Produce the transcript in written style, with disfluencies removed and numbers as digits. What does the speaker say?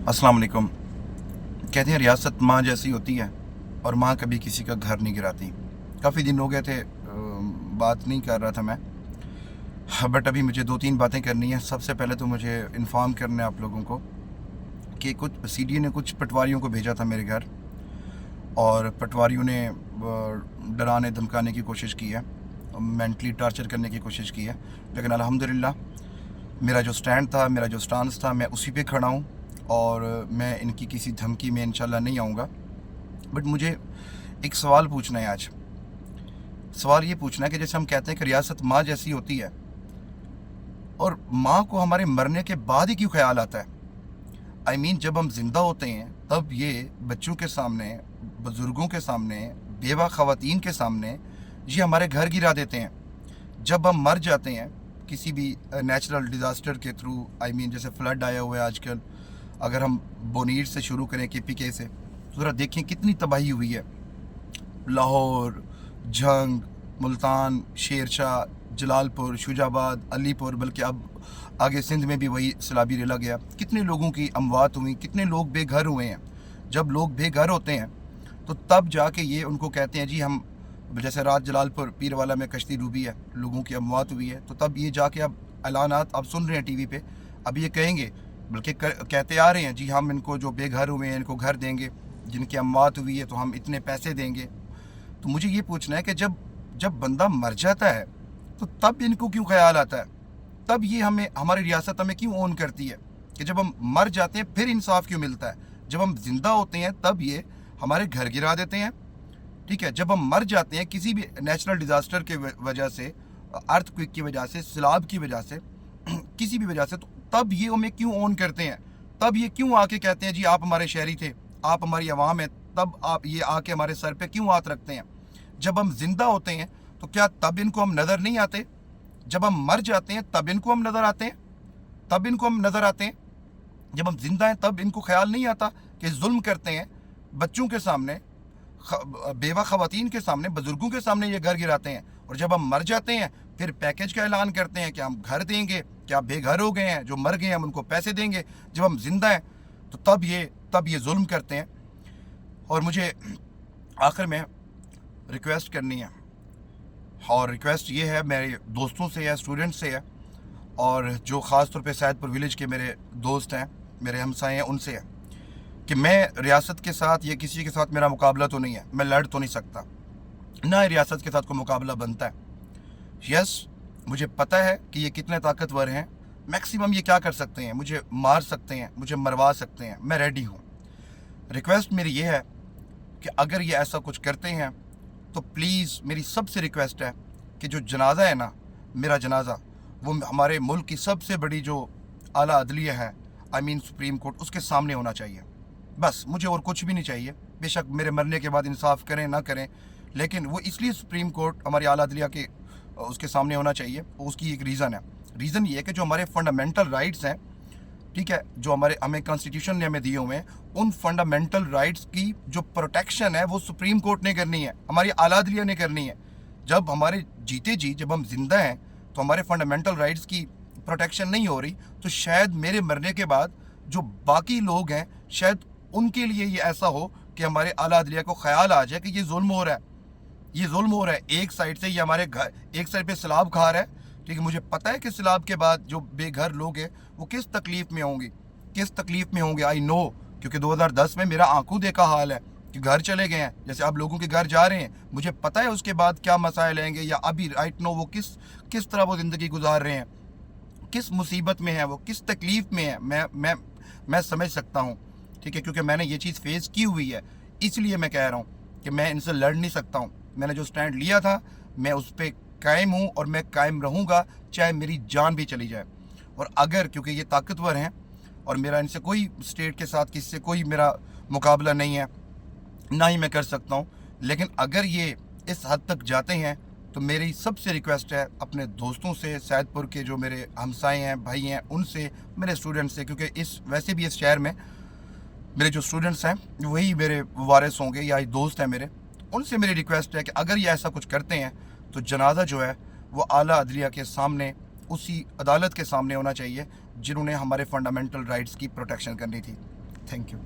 अस्सलाम वालेकुम। कहते हैं रियासत माँ जैसी होती है और माँ कभी किसी का घर नहीं गिराती। काफ़ी दिन हो गए थे बात नहीं कर रहा था मैं, बट अभी मुझे 2-3 बातें करनी है। सबसे पहले तो मुझे इन्फॉर्म करना है आप लोगों को कि कुछ सीडी ने कुछ पटवारियों को भेजा था मेरे घर, और पटवारियों ने डराने धमकाने की कोशिश की है, मेंटली टॉर्चर करने की कोशिश की है। लेकिन अल्हम्दुलिल्लाह मेरा जो स्टैंड था, मेरा जो स्टांस था, मैं उसी पे खड़ा हूँ और मैं इनकी किसी धमकी में इंशाल्लाह नहीं आऊँगा। बट मुझे एक सवाल पूछना है आज। सवाल ये पूछना है कि जैसे हम कहते हैं कि रियासत माँ जैसी होती है, और माँ को हमारे मरने के बाद ही क्यों ख्याल आता है? आई मीन जब हम ज़िंदा होते हैं तब ये बच्चों के सामने, बुज़ुर्गों के सामने, बेवा ख़वातीन के सामने ये हमारे घर गिरा देते हैं। जब हम मर जाते हैं किसी भी नेचुरल डिज़ास्टर के थ्रू, आई मीन जैसे फ्लड आया हुआ है आजकल, अगर हम बोनीर से शुरू करें KPK से, तो ज़रा देखें कितनी तबाही हुई है। लाहौर, झंग, मुल्तान, शेरशाह, जलालपुर, शुजाबाद, अलीपुर, बल्कि अब आगे सिंध में भी वही सैलाबी रेला गया। कितने लोगों की अमवात हुई, कितने लोग बेघर हुए हैं। जब लोग बेघर होते हैं तो तब जाके ये उनको कहते हैं जी हम, जैसे रात जलालपुर पीरवाला में कश्ती डूबी है, लोगों की अमवात हुई है, तो तब ये जाके अब ऐलानात आप सुन रहे हैं टीवी पे, अब ये कहेंगे, बल्कि कहते आ रहे हैं जी हम इनको जो बेघर हुए हैं इनको घर देंगे, जिनकी अमवात हुई है तो हम इतने पैसे देंगे। तो मुझे ये पूछना है कि जब जब बंदा मर जाता है तो तब इनको क्यों ख्याल आता है? तब ये हमें, हमारी रियासत हमें क्यों ओन करती है कि जब हम मर जाते हैं फिर इंसाफ क्यों मिलता है? जब हम जिंदा होते हैं तब ये हमारे घर गिरा देते हैं, ठीक है। जब हम मर जाते हैं किसी भी नेचुरल डिज़ास्टर के वजह से, अर्थक्वेक की वजह से, सैलाब की वजह से, किसी भी वजह से, तो तब ये हमें क्यों ओन करते हैं? तब ये क्यों आके कहते हैं जी आप हमारे शहरी थे, आप हमारी आवाम है, तब आप ये आके हमारे सर पे क्यों हाथ रखते हैं? जब हम जिंदा होते हैं तो क्या तब इनको हम नज़र नहीं आते? जब हम मर जाते हैं तब इनको हम नज़र आते हैं? तब इनको हम नज़र आते हैं? जब हम जिंदा हैं तब इनको ख्याल नहीं आता कि जुल्म करते हैं बच्चों के सामने, बेवा ख़वातीन के सामने, बुजुर्गों के सामने ये घर गिराते हैं, और जब हम मर जाते हैं फिर पैकेज का ऐलान करते हैं कि हम घर देंगे, कि आप बेघर हो गए हैं, जो मर गए हैं हम उनको पैसे देंगे। जब हम जिंदा हैं तो तब ये जुल्म करते हैं। और मुझे आखिर में रिक्वेस्ट करनी है, और रिक्वेस्ट ये है मेरे दोस्तों से या स्टूडेंट से है, और जो ख़ास तौर पे सैदपुर विलेज के मेरे दोस्त हैं, मेरे हमसाए हैं, उनसे है कि मैं रियासत के साथ या किसी के साथ मेरा मुकाबला तो नहीं है, मैं लड़ तो नहीं सकता, ना ही रियासत के साथ कोई मुकाबला बनता है। यस, मुझे पता है कि ये कितने ताकतवर हैं, मैक्सिमम ये क्या कर सकते हैं, मुझे मार सकते हैं, मुझे मरवा सकते हैं, मैं रेडी हूँ। रिक्वेस्ट मेरी ये है कि अगर ये ऐसा कुछ करते हैं तो प्लीज़ मेरी सबसे रिक्वेस्ट है कि जो जनाजा है ना, मेरा जनाजा, वो हमारे मुल्क की सबसे बड़ी जो आला अदलिया है, आई मीन सुप्रीम कोर्ट, उसके सामने होना चाहिए। बस मुझे और कुछ भी नहीं चाहिए। बेशक मेरे मरने के बाद इंसाफ करें ना करें, लेकिन वो इसलिए सुप्रीम कोर्ट हमारी आला अदलिया के उसके सामने होना चाहिए। उसकी एक रीज़न है। रीज़न ये है कि जो हमारे फंडामेंटल राइट्स हैं, ठीक है, जो हमें कॉन्स्टिट्यूशन ने हमें दिए हुए हैं, उन फंडामेंटल राइट्स की जो प्रोटेक्शन है वो सुप्रीम कोर्ट ने करनी है, हमारी आला अदलिया ने करनी है। जब हमारे जीते जी, जब हम जिंदा हैं तो हमारे फंडामेंटल राइट्स की प्रोटेक्शन नहीं हो रही, तो शायद मेरे मरने के बाद जो बाकी लोग हैं, शायद उनके लिए ये ऐसा हो कि हमारे आला अदलिया को ख्याल आ जाए कि ये जुल्म हो रहा है, ये जुल्म हो रहा है। एक साइड से ये हमारे घर, एक साइड पे सैलाब खा रहा है, ठीक है। मुझे पता है कि सैलाब के बाद जो बेघर लोग हैं वो किस तकलीफ़ में होंगे, किस तकलीफ़ में होंगे, आई नो, क्योंकि 2010 में मेरा आंखों देखा हाल है कि घर चले गए हैं, जैसे आप लोगों के घर जा रहे हैं, मुझे पता है उसके बाद क्या मसाइल आएंगे, या अभी राइट नो वो किस तरह वो ज़िंदगी गुजार रहे हैं, किस मुसीबत में है वो, किस तकलीफ़ में है। मैं समझ सकता हूँ, ठीक है, क्योंकि मैंने ये चीज़ फेस की हुई है। इसलिए मैं कह रहा हूँ कि मैं इनसे लड़ नहीं सकता हूँ। मैंने जो स्टैंड लिया था मैं उस पर कायम हूँ, और मैं कायम रहूँगा चाहे मेरी जान भी चली जाए। और अगर, क्योंकि ये ताकतवर हैं और मेरा इनसे कोई स्टेट के साथ किसी से कोई मेरा मुकाबला नहीं है, ना ही मैं कर सकता हूँ, लेकिन अगर ये इस हद तक जाते हैं तो मेरी सबसे रिक्वेस्ट है अपने दोस्तों से, सैदपुर के जो मेरे हमसाए हैं, भाई हैं, उनसे, मेरे स्टूडेंट्स से, क्योंकि वैसे भी इस शहर में मेरे जो स्टूडेंट्स हैं वही मेरे वारिस होंगे या दोस्त हैं मेरे, उनसे मेरी रिक्वेस्ट है कि अगर ये ऐसा कुछ करते हैं तो जनाजा जो है वो आला अदलिया के सामने, उसी अदालत के सामने होना चाहिए जिन्होंने हमारे फंडामेंटल राइट्स की प्रोटेक्शन करनी थी। Thank you.